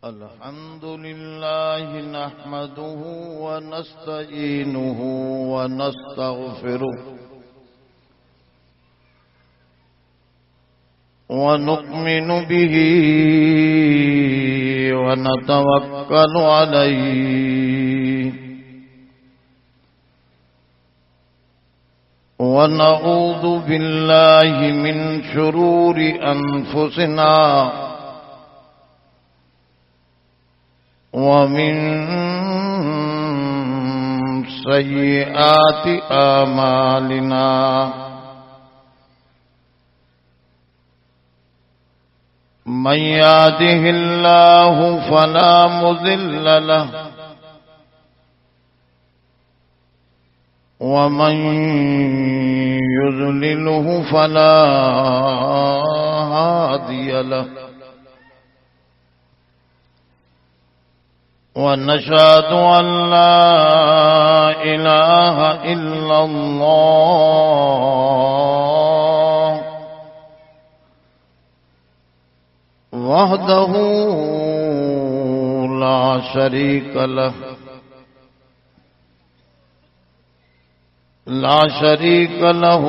الحمد لله نحمده ونستعينه ونستغفره ونؤمن به ونتوكل عليه ونعوذ بالله من شرور أنفسنا ومن سيئات أعمالنا من يهده الله فلا مضل له ومن يضلله فلا هادي له ونشهد أن لا إله إلا الله وحده لا شريك له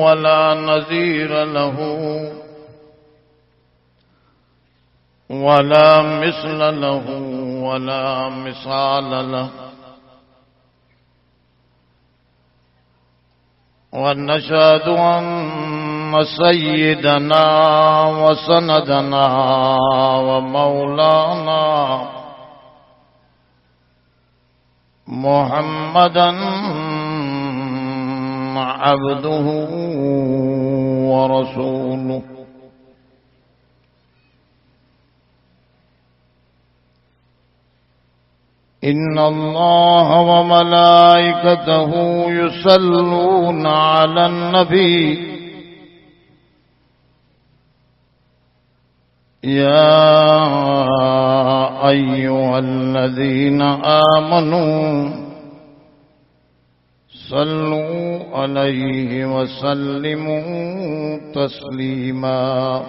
ولا نظير له ولا مثل له ولا مثال له ونشهد أن سيدنا وسندنا ومولانا محمدا عبده ورسوله إن الله وملائكته يصلون على النبي يا أيها الذين آمنوا صلوا عليه وسلموا تسليما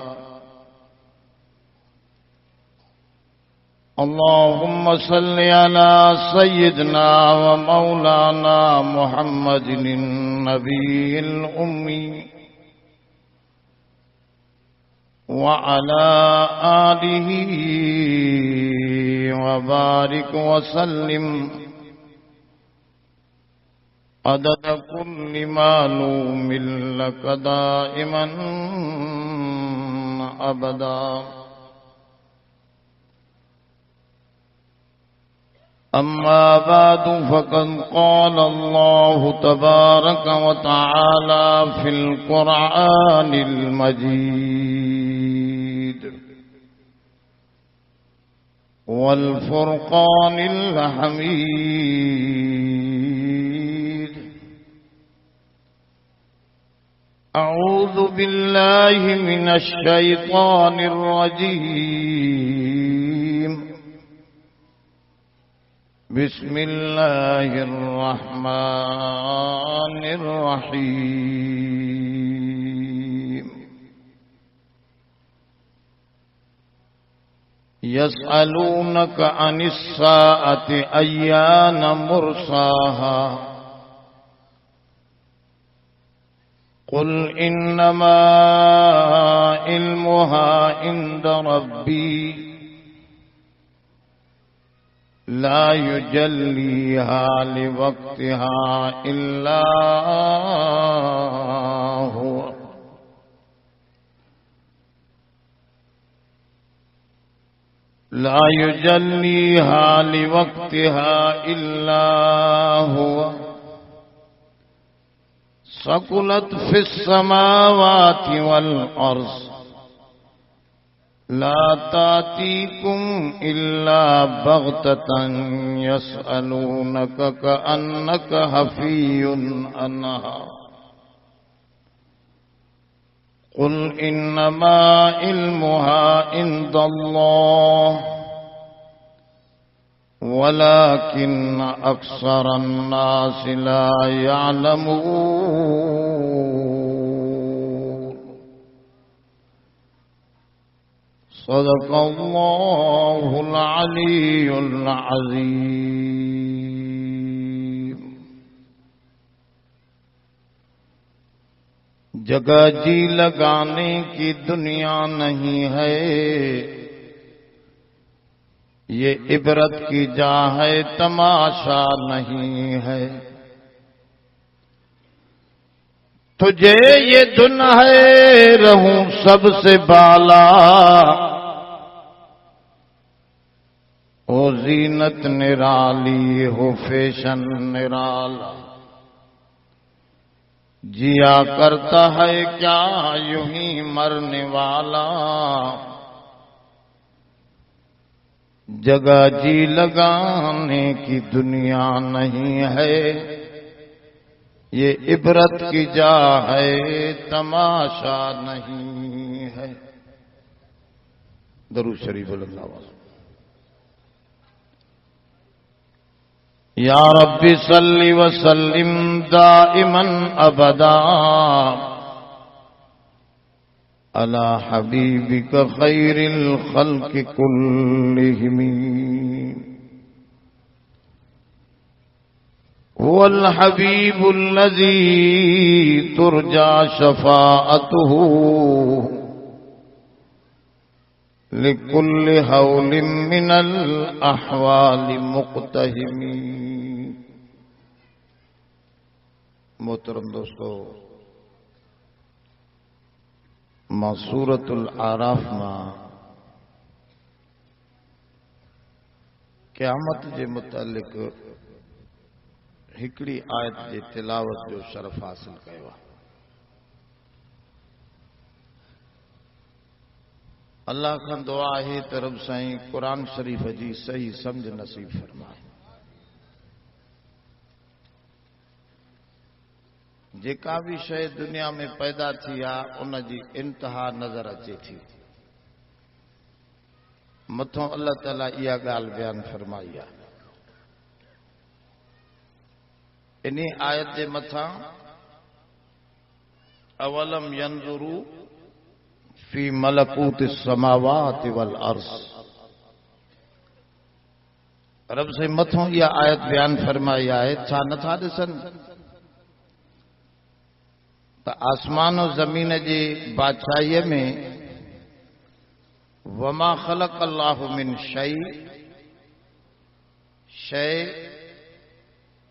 اللهم صل على سيدنا ومولانا محمد النبي الأمي وعلى آله وبارك وسلم عدد كل معلوم لك دائما أبدا أما بعد فقد قال الله تبارك وتعالى في القرآن المجيد والفرقان الحميد أعوذ بالله من الشيطان الرجيم بسم الله الرحمن الرحيم يسألونك عن الساعة أيان مرساها قل إنما علمها عند ربي لا يجليها لوقتها إلا هو لا يجليها لوقتها إلا هو ثقلت في السماوات والأرض لا تأتيكم إلا بغتة يسألونك كأنك حفي عنها قل إنما علمها عند الله ولكن أكثر الناس لا يعلمون सदक़ल्लाहुल अलीयुल अज़ीम। जगह जी लगाने की दुनिया नहीं है, ये इबरत की जा है, तमाशा नहीं है। तुझे ये धुन है रहूं सबसे बाला, ओ जीनत निराली हो फैशन निराला। जिया करता है क्या यूं ही मरने वाला, जगह जी लगाने की दुनिया नहीं है, ये इबरत की जा है, तमाशा नहीं है। दरूद शरीफ अल्लाह। या रब्बी सल्ली व सल्लिम दाइमन अबदा अला हबीबिका खैरिल खल्क़ि कुल्लिहिम। हुवल हबीबुल्लज़ी तुरजा शफ़ाअतुहु लिकुल्लि हौलिम मिनल अहवालि मुक़्तहिमी। मोहतरम दोस्तों, मां सूरतुल आराफ मां क़यामत जे मुतालिक़ हिकड़ी आयत जे तिलावत जो शरफ हासिल कयो आहे। अल्लाह खां दुआ आहे त रब साईं क़ुरान शरीफ़ जी सही समझ नसीब फरमाए। जेका भी शइ दुनिया में पैदा थी आहे उन जी इंतहा नज़र अचे थी। मथों अल्लाह ताला इहा ॻाल्हि बयान फरमाई आहे। इन आयत जे मथां अवलम यंजुरू फी मलकूत समावाति वल अर्ज़, रब से मथों इहा आयत बयान फरमाई आहे। छा नथा ॾिसनि त आसमान और ज़मीन जी बादशाहीअ में वमा ख़लक़ अल्लाहु मिन शै, शै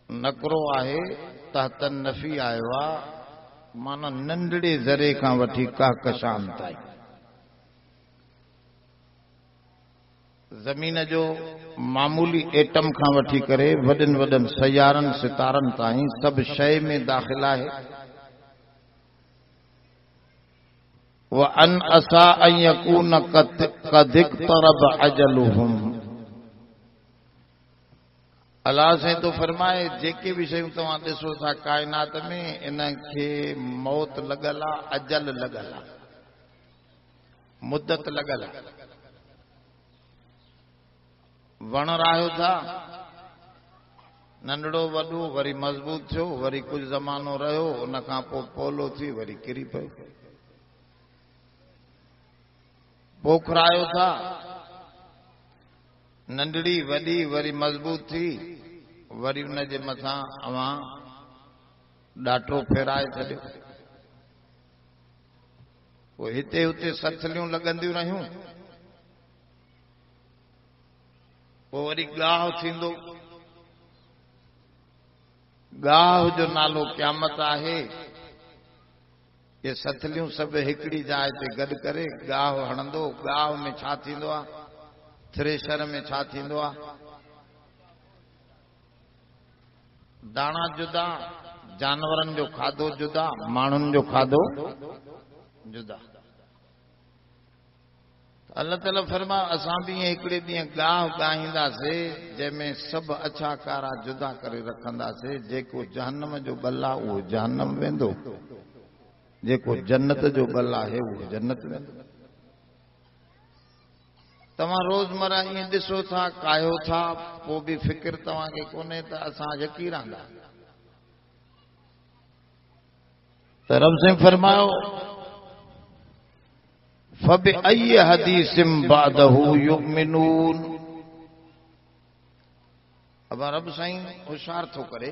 नकरो आहे, तहतन नफ़ी आयो आहे, माना नंढड़े ज़रे खां वठी कहकशान ताईं। ज़मीन जो मामूली एटम खां वठी करे वॾनि वॾनि सयारनि सितारनि ताईं सभु शइ में दाख़िल आहे। व अन असा अन यकून क़द इक़्तरब अजलुहुम। अल्लाह से तो फरमाए जेके भी शयूं तव्हां ॾिसो था काइनात में, इनखे मौत लॻल आहे, अजल लॻल आहे, मुद्दत लॻल आहे। वण राहियो था, नंढड़ो वॾो वरी मज़बूत थियो, वरी कुझु ज़मानो रहियो, उन खां पोइ पोलो थी वरी किरी पियो। पोखरायो था, नंढड़ी वॾी वरी मज़बूत थी, वरी उन जे मथां अवां ॾाटो फेराए छॾियो। पोइ हिते हुते सथलियूं लॻंदियूं रहियूं, पोइ वरी गाह थींदो। गाह जो नालो क़यामत आहे। ये सथलियूं सभु हिकड़ी जाइ ते गॾु करे गाह हणंदो। गाह में छा थींदो आहे? थ्रेशर में छा थींदो आहे? दाणा जुदा, जानवरनि जो खाधो जुदा, माण्हुनि जो खाधो जुदा। अल्लाह ताला फरमा असां भी हिकड़े ॾींहुं गाह गाहींदासीं जंहिंमें सभु अछा कारा जुदा करे रखंदासीं। जेको जहन्नम जो गल आहे उहो जहन्नम वेंदो, जेको जन्नत जो गल आहे उहो जन्नत वेंदो। तव्हां रोज़मर्रा ईअं ॾिसो था, कायो था, पोइ बि फिक्र तव्हांखे कोन्हे त असां यकी रहंदा। त रब से फरमायो फबिअय्यि हदीसिम बादहु युमिनून। अब रब साईं होशियार थो करे,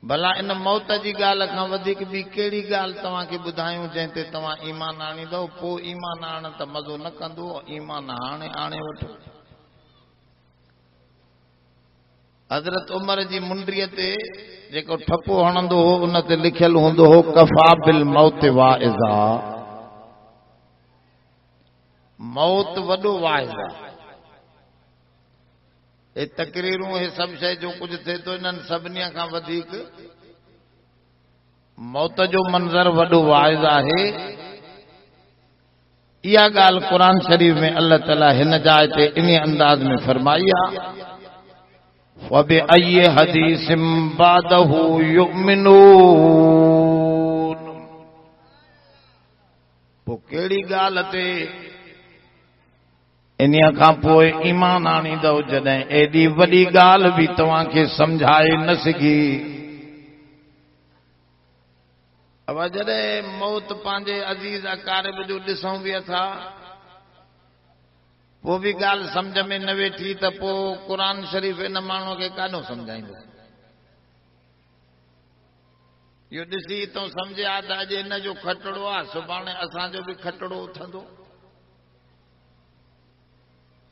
भला इन मौत जी ॻाल्हि खां वधीक ॿी कहिड़ी ॻाल्हि तव्हांखे ॿुधायूं जंहिं ते तव्हां ईमान आणींदव? पोइ ईमान आणण त मज़ो न कंदो, ईमान हाणे आणे वठो। हज़रत उमर जी मुंडीअ ते जेको ठपो हणंदो हो उन ते लिखियल हूंदो हो कफ़ा बिल मौत वाइज़ा, मौत वॾो वाइज़ा। हे तकरीरूं, हे सभु शइ जो कुझु थिए थो, इन्हनि सभिनी खां वधीक मौत जो मंज़र वॾो वाइज़ आहे। इहा ॻाल्हि क़ुरान शरीफ़ में अल्लाह ताला हिन जाइ ते इन अंदाज़ में फरमाई आहे, फबिअय्यि हदीसिम बादहु युमिनून। पोइ कहिड़ी ॻाल्हि ते इन्हीअ खां पोइ ईमान आणींदव जॾहिं एॾी वॾी ॻाल्हि बि तव्हांखे सम्झाए न सघी। अब जॾहिं मौत पंहिंजे अज़ीज़ अकारिब जो ॾिसूं बि अथा, पोइ बि ॻाल्हि सम्झ में न वेठी त पोइ क़ुरान शरीफ़ इन माण्हूअ खे काॾों सम्झाईंदो? इहो ॾिसी तो सम्झे आ त अॼु इन जो खटड़ो आहे, सुभाणे असांजो बि खटड़ो उथंदो।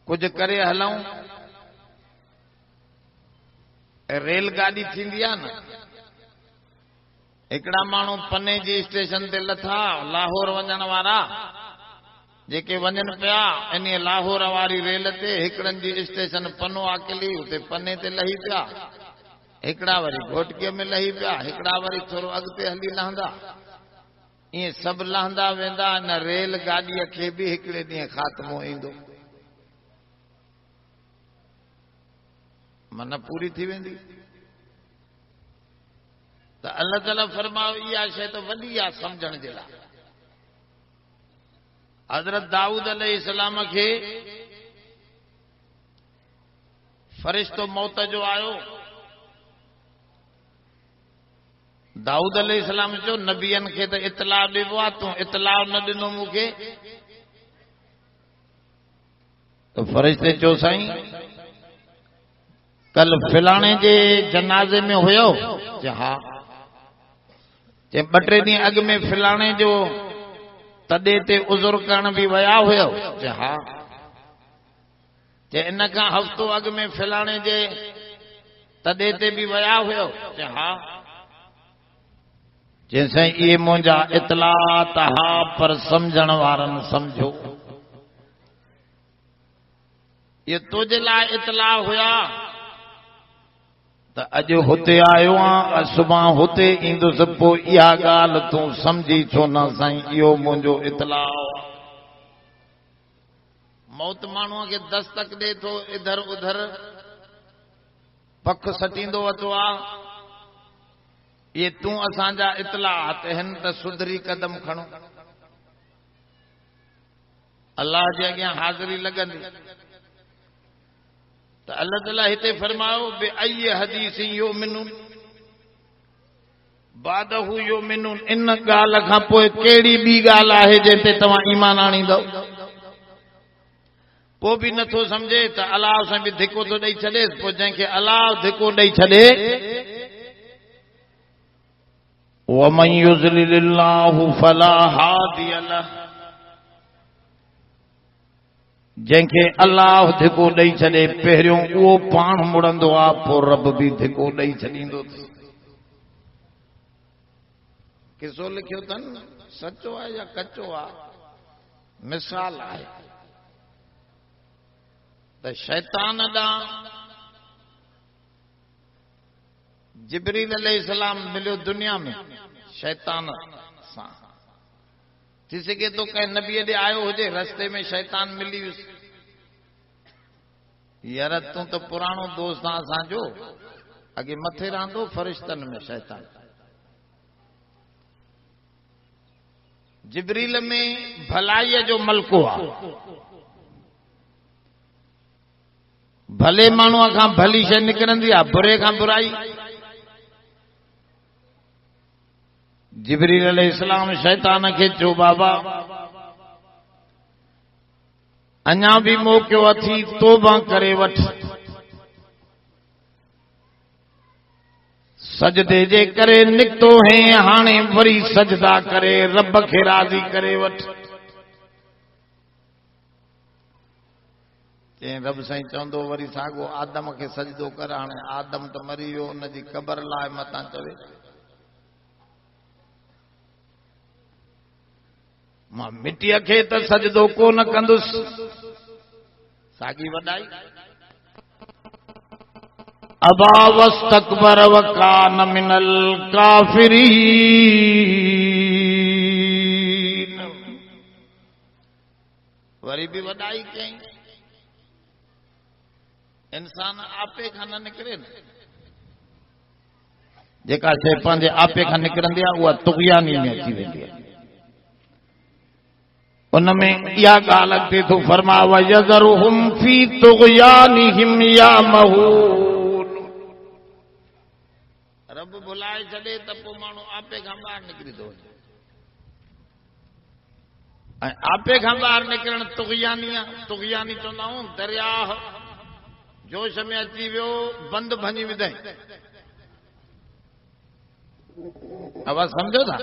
कुछ करे हलूं, रेलगाड़ी थींदी आहे न, हिकिड़ा माण्हू पने जी स्टेशन ते लथा, लाहौर वञण वारा जेके वञनि पिया इन लाहौर वारी रेल ते, हिकिड़नि जी स्टेशन पनो आकिली, उते पने ते लही पिया, हिकिड़ा वरी घोटकीअ में लही पिया, हिकिड़ा वरी थोरो अॻिते हली लहंदा। ईअं सभु लहंदा वेंदा, इन रेलगाॾीअ खे बि हिकिड़े ॾींहुं ख़ात्मो ईंदो, मन पूरी थी वेंदी। त अल्लाह ताला फरमायो इहा शइ त वॾी आहे सम्झण जे लाइ। हज़रत दाऊद अलैहिस्सलाम खे फ़रिश्तो मौत जो आयो। दाऊद अलैहिस्सलाम चयो नबियनि खे त इतला ॾिबो आहे, तूं इतला न ॾिनो मूंखे। त फ़रिश्ते चयो साईं कल फिलाणे जे जनाज़े में हुयो? चयो हा। चए 2-3 ॾींहं अॻु में फिलाणे जो तॾे ते उज़ुर करण बि विया हुयो? चयो हा। चए इन खां हफ़्तो अॻु में फिलाणे जे तॾे ते बि विया हुयो? चयो हा। चए साईं इहे मुंहिंजा इतलात हा, पर सम्झण वारनि सम्झो, ये तुझे लाइ इतला हुया त अॼु हुते आयो आहियां, सुभाणे हुते ईंदुसि, पोइ इहा ॻाल्हि तूं सम्झी छो न साईं? इहो मुंहिंजो इतला। मौत माण्हूअ खे दस्तक ॾे थो, इधर उधर पख सटींदो वतो आहे, ये तूं असांजा इतलात आहिनि त सुधरी कदम खणो, अल्लाह जे अॻियां हाज़िरी लॻंदी। त अल्लाह ताला हिते फरमायो बिअय्यि हदीसिन युमिनून बादहु युमिनून। इन ॻाल्हि खां पोइ कहिड़ी ॿी ॻाल्हि आहे जंहिं ते तव्हां ईमान आणींदव? पोइ बि नथो सम्झे त अलाह सां बि धिको थो ॾेई छॾेसि। पोइ जंहिंखे अलाह धिको ॾेई छॾे, वमन युज़लिलिल्लाहु फला हादिय लह, जंहिंखे अलाह धिको ॾेई छॾे पहिरियों उहो पाण मुड़ंदो आहे, पोइ रब बि धिको ॾेई छॾींदो। किसो लिखियो अथनि, सचो आहे या कचो आहे? मिसाल आहे त शैतान ॾांहुं जिब्रील अलैहिस्सलाम मिलियो दुनिया में शैतान सां। थी सघे तो कंहिं नबीअ ॾे आयो हुजे, रस्ते में शैतान मिली वियुसि, यार तूं त पुराणो दोस्त आहे असांजो, अॻे मथे रहंदो फ़रिश्तनि में शैतान। जिब्रील में भलाईअ जो मलको आहे, भले माण्हूअ खां भली शइ निकिरंदी आहे, बुरे खां बुराई। जिब्रील अलैहिस्सलाम शैतान के चो बाबा अञा भी मौक़ो अथी तौबा करे वठ, सजदे जे करे निकतो है हाणे वरी सजदा करे रब खे राज़ी करे वठ। रब साईं चवंदो वरी साॻो आदम खे सजदो कर, हाणे आदम त मरी वियो, उनजी क़बर लाइ मतां चवे मां मिटीअ खे त सजदो कोन कंदुसि। साॻी वॾाई अबा वस्तकबर वकान मिनल काफिरीन। वरी भी वॾाई कई, इंसान आपे खां न निकिरे न, जेका शइ पंहिंजे आपे खां निकिरंदी आहे उहा तुग़यानी में अची वेंदी आहे। उनमें इहा ॻाल्हि अॻिते थो फरमा वयज़रुहुम फी तुग़यानिहिम यामहून। रब भुलाए छॾे त पोइ माण्हू आपे खां ॿाहिरि निकिरी थो वञे, ऐं आपे खां ॿाहिरि निकिरण तुग़यानी आहे। तुग़यानी चवंदा आहियूं दरिया जोश में अची वियो, बंदि भञी विधई। आवाज़ सम्झो था?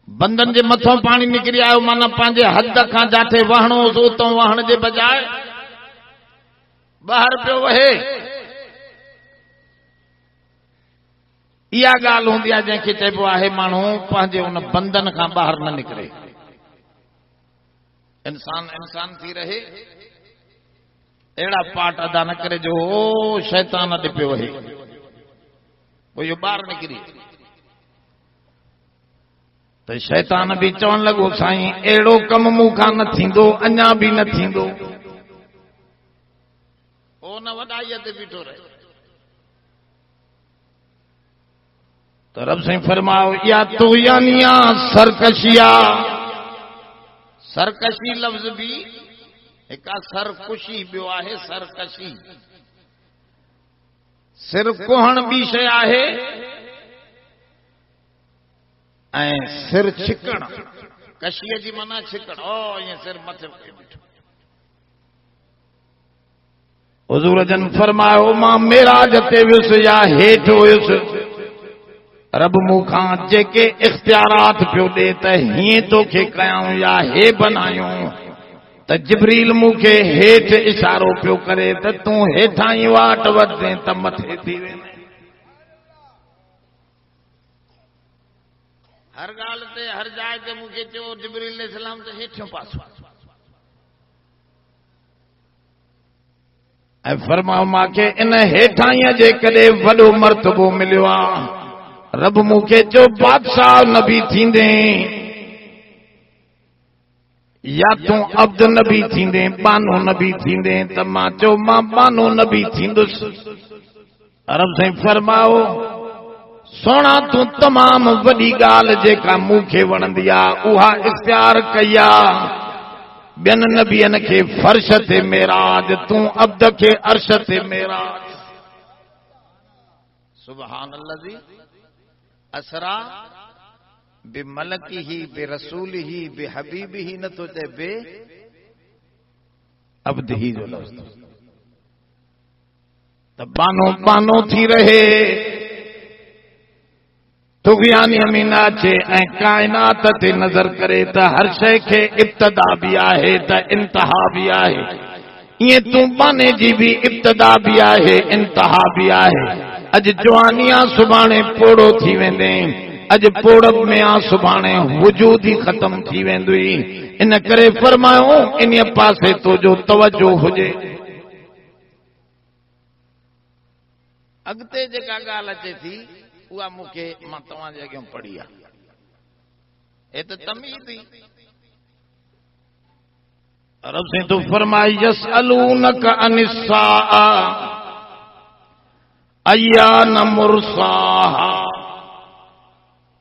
बंदन जे मथों पानी निकिरी आयो, माना पंहिंजे हद खां जाथे वहणो हो उतां वहण जे बजाय ॿाहिरि पियो वहे। इहा ॻाल्हि हूंदी आहे जंहिंखे चइबो आहे माण्हू पंहिंजे उन बंधन खां ॿाहिरि न निकिरे, इंसान इंसान थी रहे, अहिड़ा पाठ अदा न करे जो शैतान ते पियो वहे, पोइ इहो ॿाहिरि निकिरी। त शैतान भी चवण लॻो साईं अहिड़ो कमु मूंखां न थींदो, अञा भी न थींदो। ओ न वॾाईअ ते बीठो रहे। त रब साईं फरमायो या तुग़यानिया सरकशिया। सरकशी लफ़्ज़ भी हिकु सरकुशी, ॿियो आहे सरकशी। सिर कोहण ॿी शइ आहे ऐं सिर छिकण, कशीअ जी माना छिकण। ओ ईअं सिर मथे खे बीठो। हुज़ूर जन फरमायो मां मेराज ते वियुसि या हेठि हुयुसि, रब मूंखां जेके इख्तियारात पियो ॾे त हीअं तोखे कयां या हे बनायूं, त जिब्रील मूंखे हेठि इशारो पियो करे त तूं हेठां ई वाट वधे त मथे थी वेंदे। हर ॻाल्हि ते हर जाइ ते मूंखे चयो जिब्रील अलैहिस्सलाम त हेठियों पासो, ऐं फरमायो मूंखे इन हेठाईअ जे कॾहिं वॾो मर्तबो मिलियो आहे। रब मूंखे चयो बादशाह नबी थींदे या तूं अब्द नबी थींदे, बानो नबी थींदे, त मां चयो मां बानो नबी थींदुसि। रब साईं फरमायो सोना तूं तमाम वॾी ॻाल्हि जेका मूंखे वणंदी आहे उहा इख्तियार कई आहे। ॿियनि नबियनि खे फर्श ते मेराज, तूं अब्द खे अर्श ते मेराज। सुभानल्लाज़ी असरा बिमलकिही बिरसूलिही बिहबीबिही, न तो चए बे अब्दिही जो लफ़्ज़। त बानो बानो थी रहे, तुग़यानी में न अचे ऐं काइनात ते नज़र करे त हर शइ खे इब्तिदा भी आहे त इंतहा भी आहे। ईअं तूं बाने जी भी इब्तिदा भी आहे, इंतहा भी आहे। अॼु जवानी आहे, सुभाणे पोड़ो थी वेंदे, अॼु पोड़प में आहे, सुभाणे वजूद ही ख़त्म थी वेंदी। इन करे फरमायो इन पासे तुंहिंजो तवजो हुजे। अॻिते जेका ॻाल्हि अचे थी उहा मूंखे मां तव्हांजे अॻियां पढ़ी आहे। हे त तमीज़ ई रब से तो फरमाई यसअलूनक अनिस्साअ अय्यान मुरसाहा।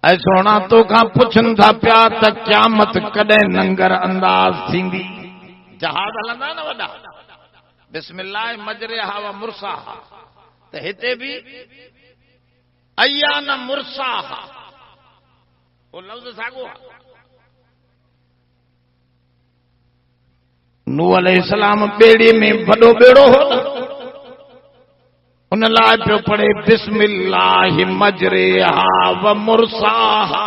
ऐं सोना तोखां पुछनि था पिया त क़यामत कॾहिं नंगर अंदाज़ थींदी। जहाज हलंदा न वॾा, बिस्मिल्लाह मजरिहा व मुरसाहा, त हिते भी अय्यान मुरसाहा वो लफ्ज़ साॻियो आहे। नूह अलैहिस्सलाम ॿेड़ीअ में वॾो ॿेड़ो हो न, उन लाइ पियो पढ़े बिस्मिल्लाहि मजरेहा व मुरसाहा,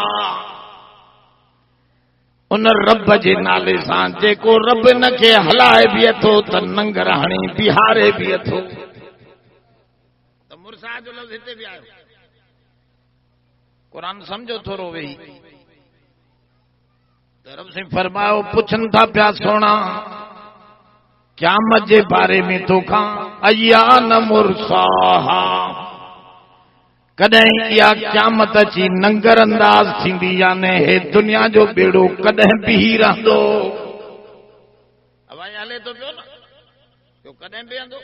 उन रब जे नाले सां जेको रब इन खे हलाए बि अथो त नंगर हणी बिहारे बि अथो। त मुरसा जो लफ़्ज़ हिते बि आयो। क़ुरान सम्झो थोरो वेही। त रब से फरमायो पुछनि था पिया सोना क़यामत जे बारे में तोखां अय्यान मुरसाहा, कॾहिं इहा क़यामत अची नंगर अंदाज़ थींदी, याने हे दुनिया जो बेड़ो कॾहिं बीही रहंदो। हवाई हले तो पियो न, तो कॾहिं बीहंदो।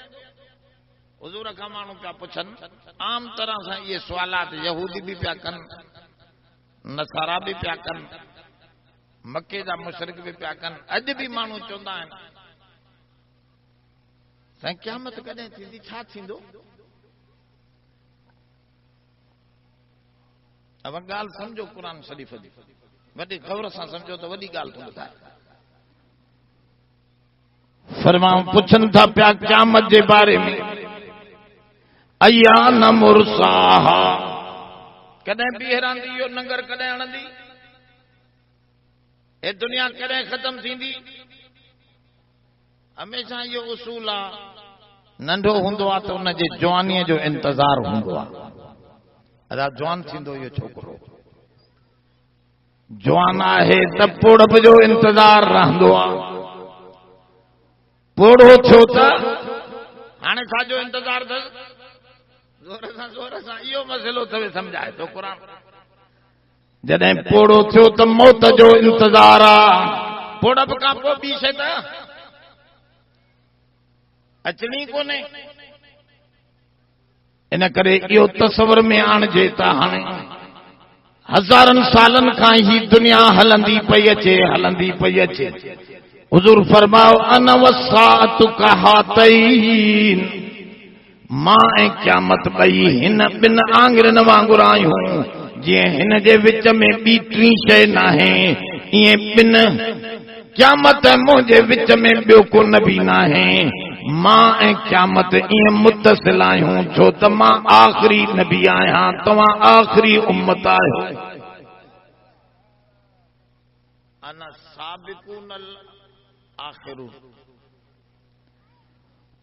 हुज़ूर खां माण्हू पिया पुछनि, आम तरह सां इहे सुवालात यहूदी बि पिया कनि, नसारा बि पिया कनि, मके जा मुशरिक बि पिया कनि। अॼु बि माण्हू चवंदा आहिनि साईं क़यामत कॾहिं थींदी, छा थींदो? अब ॻाल्हि सम्झो क़ुरान शरीफ़ जी, वॾी ग़ौर सां सम्झो त वॾी ॻाल्हि थो ॿुधाए। फरमाऊं पुछनि था पिया क़यामत जे बारे में अय्यान मुरसाहा, कॾहिं बीह रहंदी, इहो नंगर कॾहिं हणंदी, हे दुनिया कॾहिं ख़त्म थींदी। हमेशह इहो उसूल आहे, नंढो हूंदो आहे त उनजे जवानीअ जो इंतज़ार हूंदो आहे। अदा जवान थींदो इहो छोकिरो, जवान आहे त पोड़प जो इंतज़ार रहंदो आहे। पोड़ो थियो त हाणे छाजो इंतज़ार अथसि? ज़ोर सां इहो मसइलो अथव, सम्झाए थो क़ुरान। जॾहिं पोड़ो थियो त मौत जो इंतज़ार आहे। पोड़प खां पोइ ॿी शइ त अचणी कोन्हे। इन करे इहो तस्वर में आणिजे त हाणे हज़ारनि सालनि खां ही दुनिया हलंदी पई अचे, हलंदी पई अचे। हुज़ूर फरमायो अन वसाअतु कहातैन, मां ऐं क़यामत ॿई हिन ॿिनि आङुरियुनि वांगुरु आहियूं। जीअं हिन जे विच में ॿी टी शइ नाहे, ईअं ॿिनि क़यामत ऐं मुंहिंजे विच में ॿियो को नबी नाहे। मां ऐं क़यामत ईअं मुतसिल आहियूं, छो त मां आख़िरी नबी आहियां, तव्हां आख़िरी उम्मत आहियो। अना साबिक़ूनल आख़िरू,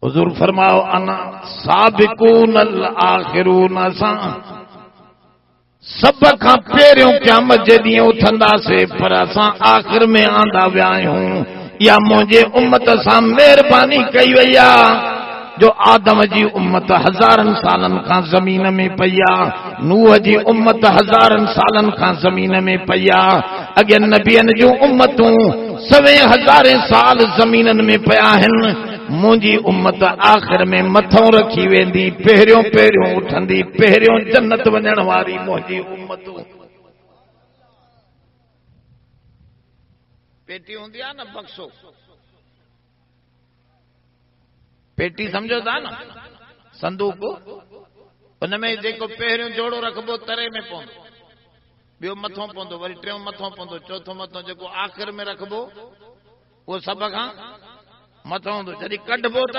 हुज़ूर फरमायो अना साबिक़ूनल आख़िरून, असां सभ खां पहिरियों क़यामत जे ॾींहुं उथंदासीं, पर असां आख़िर में आंदा विया आहियूं। या मुंहिंजे उम्मत सां महिरबानी कई वई आहे जो आदम जी उम्मत हज़ारनि सालनि खां ज़मीन में पई आहे, नूह जी उम्मत हज़ारनि सालनि खां ज़मीन में पई आहे, अॻे नबियनि जूं उम्मतूं 100,000 साल ज़मीननि में पिया आहिनि। मुंहिंजी उम्मत आख़िर में मथों रखी वेंदी, पहिरियों पहिरियों उठंदी, पहिरियों जन्नत वञण वारी मुंहिंजी उम्मत। पेटी हूंदी आहे न बक्सो, पेटी सम्झो था न, संदूक, उनमें जेको पहिरियों जोड़ो रखबो तरे में पवंदो, ॿियो मथों पवंदो, वरी टियों मथों पवंदो, चौथों मथों, जेको आख़िर में रखबो उहो सभ खां मथों हूंदो। जॾहिं कढबो त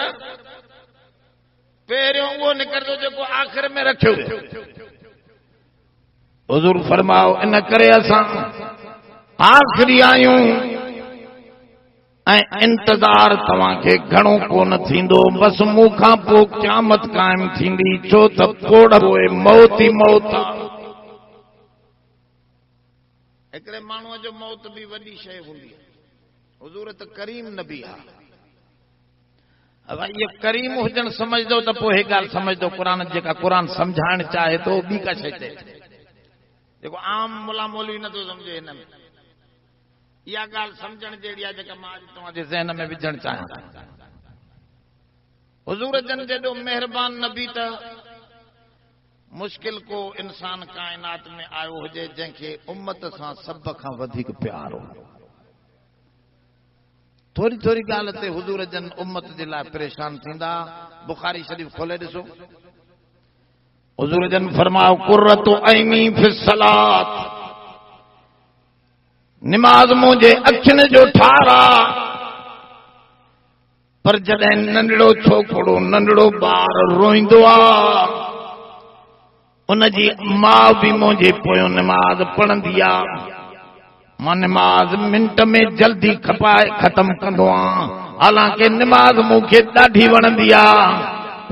पहिरियों उहो निकिरंदो जेको आख़िर में रखियो वियो। हुज़ूर फरमायो इन करे असां आख़िरी आहियूं ऐं इंतज़ार तव्हांखे घणो कोन थींदो, बसि मूं खां पोइ क़यामत क़ाइम थींदी, छो त पोइ मौत ई मौत आहे। हिकिड़े माण्हूअ जो मौत बि वॾी शइ हूंदी आहे। हुज़ूर त करीम नबी आहे। अब ये करीम हुजण समझदो त पोइ हे ॻाल्हि समझदो, क़ुरान जेका क़ुरान सम्झाइण चाहे थो ॿी का शइ चए, जेको आम मुला मौलवी नथो सम्झे। हिन में इहा ॻाल्हि सम्झण जहिड़ी आहे जेका मां अॼु तव्हांजे ज़हन में विझणु चाहियां। हुज़ूर जन जेॾो महिरबान नबी त मुश्किल को इंसान काइनात में आयो हुजे जंहिंखे उम्मत सां सभ खां वधीक प्यार हो। थोरी थोरी ॻाल्हि ते हुज़ूर जन उम्मत जे लाइ परेशान थींदा। बुखारी शरीफ़ खोले ॾिसो, हुज़ूर जन फरमायो कुर्रतु ऐनी फ़िस्सलात, निमाज़ मुझे अखियुनि जो ठारा। पर जॾहिं नंढड़ो छोकरो नंढड़ो ॿार रोईंदो आ, उनजी माउ भी मुझे पोयों निमाज़ पढ़ंदी आ। मां निमाज़ मिंट में जल्दी खपाए खत्म कंदो आ। हालांकि निमाज़ मूंखे ॾाढी वणंदी आ।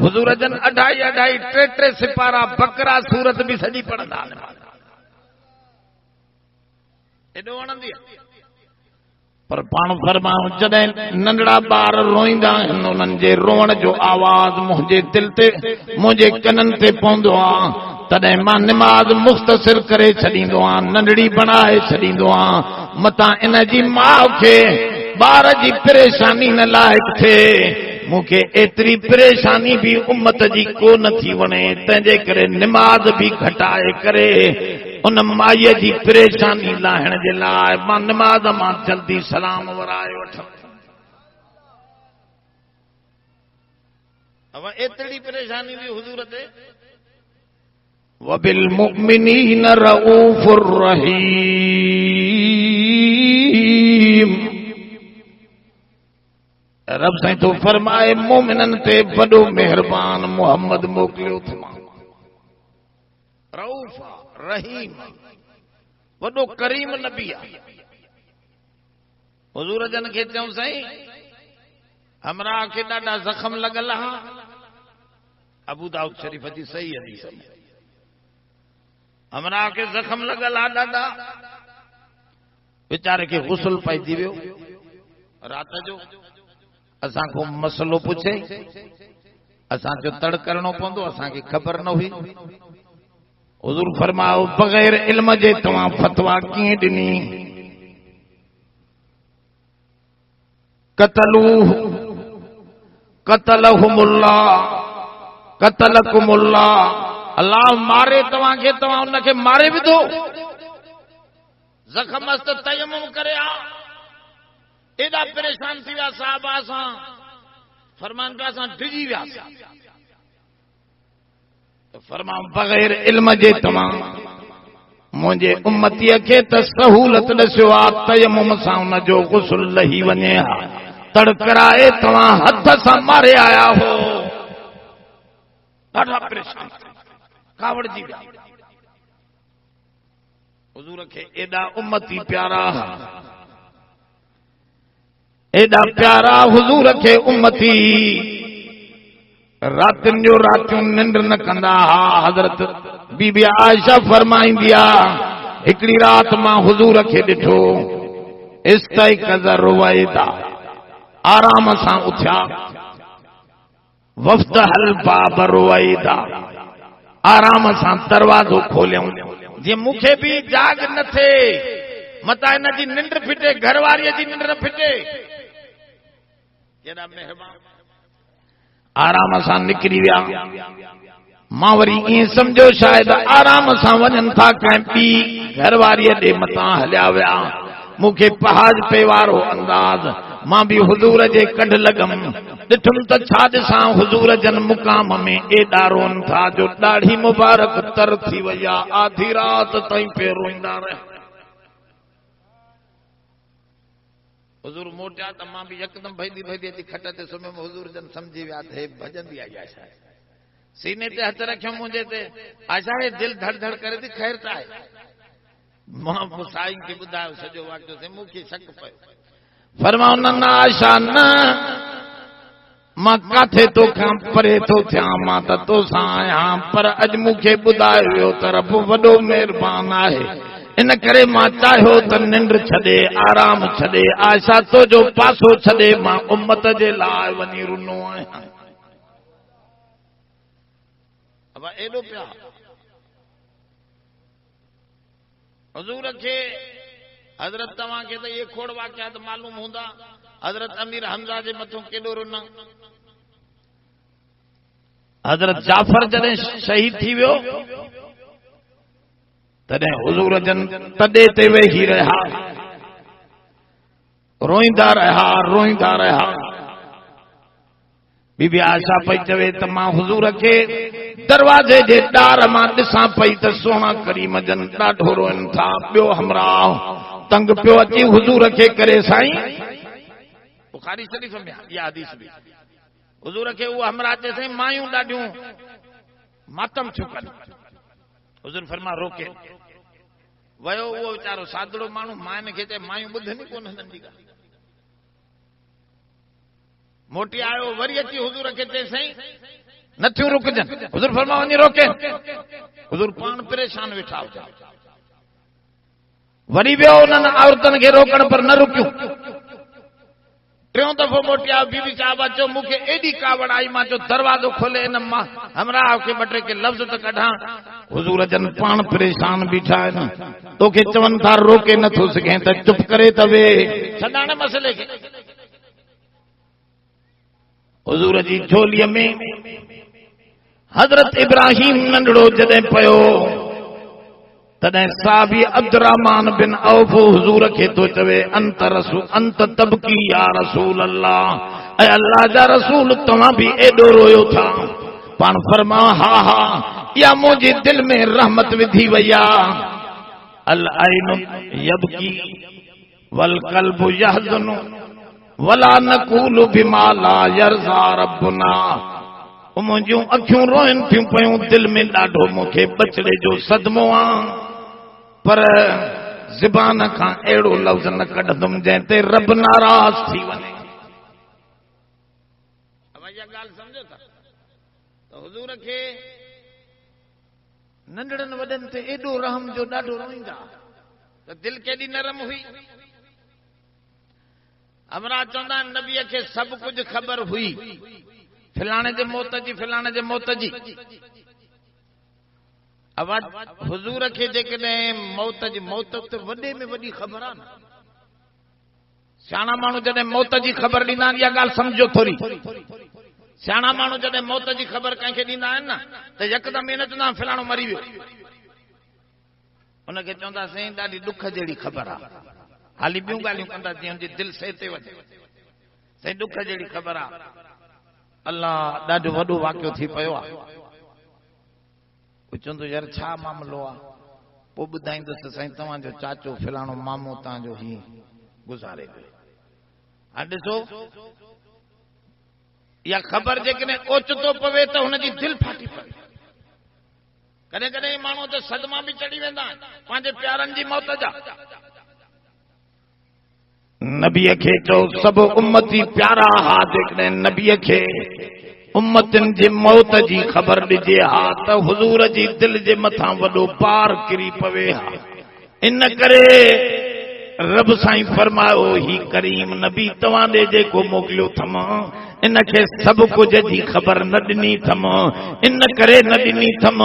हुजूर जन 2.5 3 सिपारा बकरा सूरत भी सॼी पढ़ंदा एॾो वणंदी आहे। पर पाण फरमाऊं जॾहिं नंढड़ा ॿार रोईंदा आहिनि उन्हनि जे रोअण जो आवाज़ मुंहिंजे दिल ते मुंहिंजे कननि ते पवंदो आहे, तॾहिं मां निमाज़ मुख़्तसिर करे छॾींदो आहियां, नंढड़ी बणाए छॾींदो आहियां। मतां इन जी माउ खे ॿार जी परेशानी न लाइक़ थिए। मूंखे एतिरी परेशानी भी उम्मत जी को नथी वणे, तंहिंजे करे निमाज़ भी घटाए करे उन माईअ जी परेशानी लाहिण जे लाइ मां निमाज़ मां जल्दी सलाम वराए वठां। अब एतिरी परेशानी भी हुजूर ते वबिल मुमिनीन रऊफुर रहीम। रब साईं तो फरमाए मोमिनन ते वॾो मेहरबान मोहम्मद मोकिलियो थो। रऊफ रहीम वॾो करीम नबी आहे। हुजूर जन खे चऊं साईं हमरा खे ॾाढा ज़ख़म लॻल हा। अबू दाऊद शरीफ जी सही हदीस आहे। हमरा खे ज़ख़म लॻल हा ॾाढा। वीचारे खे गुस्ल पइजी वियो रात जो। असां को मसलो पुछे, असां जो तड़ करणो पवंदो, असांखे ख़बर न हुई। हुजूर फरमाओ बग़ैर इल्म जे तव्हां फतवा कीअं ॾिनी? कतलकुमुल्लाह, अल्लाह मारे तव्हांखे, तव्हां उनखे मारे विधो। ज़ख़म मस्त तयम्मुम करे आ। एॾा परेशान थी विया साहबा सां, फरमान पिया असां डिॼी वियासीं। फरमाऊं बग़ैर इल्म जे तव्हां मुंहिंजे उम्मतीअ खे त सहूलत ॾसियो आहे, तयम्मुम सां उन जो गुस्ल लही वञे हा। तड़कराए तव्हां हथ सां मारे आया हो। ॾाढा परेशान कावड़जी विया। हुजूर खे एॾा उम्मती प्यारा, एॾा प्यारा हुजूर खे उम्मती रातियुनि जो रातियूं निंड न कंदा हा। हज़रत बीबी आयशा फरमाईंदी आहे हिकिड़ी रात मां हुजूर खे ॾिठो, इस्तयक़ज़ रुवैदा, आराम सां उथिया। वफ़्तहल बाब रुवैदा, आराम सां दरवाज़ो खोलियऊं जीअं मूंखे बि जाग न थिए, मतां इन जी निंड फिटे, घरवारीअ जी निंड न फिटे। केॾा महिरबान। आराम सां निकिरी विया। मां वरी ईअं सम्झो शायदि आराम सां वञनि था, कंहिं ॿी घरवारीअ ॾे मथां हलिया विया। मूंखे पहाज पे वारो अंदाज़। मां बि हुजूर जे कढ लॻमि। ॾिठुमि त छा ॾिसां, हुजूर जन मुक़ाम में एॾा रोअनि था जो ॾाढी मुबारक तर थी वई आहे। आधी रात ताईं पे रोईंदा रहिया। हुजूर मोटिया त मां बि यकदम भॼी अची खट ते सुम्हियमि। हुजूर जन सम्झी विया त हे भॼंदी आई आशा। सीने ते हथ रखियो मुंहिंजे ते। आशा हे दिल धड़ धड़ करे थी, ख़ैर त आहे? मां साईं खे ॿुधायो सॼो वाक़ियो से, मूंखे शक पियो। फरमाऊं न न आशा न, मां काथे तोखां परे थो थियां, मां त तोसां आहियां, पर अॼु मूंखे ॿुधायो वियो त रब वॾो महिरबान आहे। इन करे मां चाहियो त निंड छॾे, आराम छॾे, आशा तो जो पासो छॾे मां उम्मत जे लाइ वञी रुनो आहियां। अब एॾो प्यार हुजूर खे। हज़रत तव्हांखे त इहे खोड़ वाक़ियात मालूम हूंदा। हज़रत अमीर हमज़ा जे मथां केॾो रुना। हज़रत जाफ़र जॾहिं शहीद थी वियो तॾहिं हुजूर जन तॾे ते वेही रहिया, रोईंदा रहिया, रोईंदा रहिया। बीबी आशा पई चवे त मां हुजूर खे दरवाजे जे ॾार मां ॾिसां पई त सोना करीम जन ॾाढो रोइन था। ॿियो हमरा तंग पियो अची हुजूर खे करे साईं बुखारी शरीफ़ में इहा हदीस बि हुजूर खे उहो हमरा चए साईं मायूं ॾाढियूं मातम थियूं कनि। हुजूर फरमा रोके वयो उहो वीचारो सादड़ो माण्हू माइन खे चए मायूं ॿुधनि कोन नंढी ॻाल्हि। मोटी आयो वरी अची हुजूर खे चए साईं नथियूं रुकजनि। हुजूर फरमा वञी रोके। हुजूर पाण परेशान वेठा हुजनि। वरी वियो उन्हनि औरतुनि खे रोकण पर न रुकियूं। टियों दफ़ो मोटी आयो बीबी साहिबा चयो मूंखे एॾी कावड़ आई मां चयो दरवाज़ो खोले इन मां हमरा खे ॿ टे के लफ़्ज़ त कढां। हुजूर जन पाण परेशान बीठा आहिनि तोखे चवनि था रोके नथो सघे त चुप करे त वे छॾाणे मसइले खे। हुजूर जी झोलीअ में हज़रत इब्राहिम नंढड़ो जॾहिं पियो तॾहिं साहबी अब्दुर्रहमान बिन औफ हुजूर खे तो चवे अंत तबकी या रसूल अल्लाह, ऐ अल्लाह जा रसूल तव्हां भी एॾो रोयो था। पाण फरमा हा हा या मुंहिंजी दिल में रहमत विधी वई आहे। अल ऐनु यबकी वल क़ल्बु यहज़नु वला नक़ूलु बिमा ला यरज़ा रब्बुना। मुंहिंजूं अखियूं रोइन थियूं पयूं दिल में ॾाढो मूंखे बचड़े जो सदमो आहे पर ज़बान खां अहिड़ो लफ़्ज़ न कढंदुमि जंहिं ते रब नाराज़ थी वञे। इहा ॻाल्हि सम्झो था त हुजूर खे नंढड़नि वॾनि ते एॾो रहम जो ॾाढो रोईंदा त दिल केॾी नरम हुई। हमरा चवंदा आहिनि नबीअ खे सभु कुझु ख़बर हुई फिलाणे जे मौत जी फिलाणे जे मौत जी। हुजूर खे जेकॾहिं मौत जी मौत त वॾे में वॾी ख़बर आहे न। सियाणा माण्हू जॾहिं मौत जी ख़बर ॾींदा आहिनि इहा ॻाल्हि सम्झो थोरी। सियाणा माण्हू जॾहिं मौत जी ख़बर कंहिंखे ॾींदा आहिनि न त यकदमि इन चवंदा फिलाणो मरी वियो। उनखे चवंदा साईं ॾाढी ॾुख जहिड़ी ख़बर आहे हाली ॿियूं ॻाल्हियूं कंदा जीअं हुनजी दिलि सह ते वञे। साईं ॾुख जहिड़ी ख़बर आहे। अल्लाह ॾाढो वॾो वाक़ियो थी पियो आहे। चवंदो यार छा मामिलो आहे पोइ ॿुधाईंदुसि साईं तव्हांजो चाचो फिलाणो मामो तव्हांजो ही गुज़ारे वियो। हाणे ॾिसो इहा ख़बर जेकॾहिं ओचितो पवे त हुनजी दिलि फाटी पवे। कॾहिं कॾहिं माण्हू त सदमा बि चढ़ी वेंदा आहिनि पंहिंजे प्यारनि जी मौत जा। नबीअ खे चओ सभु उम्मती प्यारा हा जेकॾहिं नबीअ खे उम्मतनि जे मौत जी ख़बर ॾिजे हा त हुजूर जी दिलि जे मथां वॾो पार किरी पवे हा। इन करे रब साईं फरमायो ही करीम नबी तव्हां ॾे जेको मोकिलियो थम इनखे सभु कुझु जी ख़बर न ॾिनी थम। इन करे न ॾिनी थम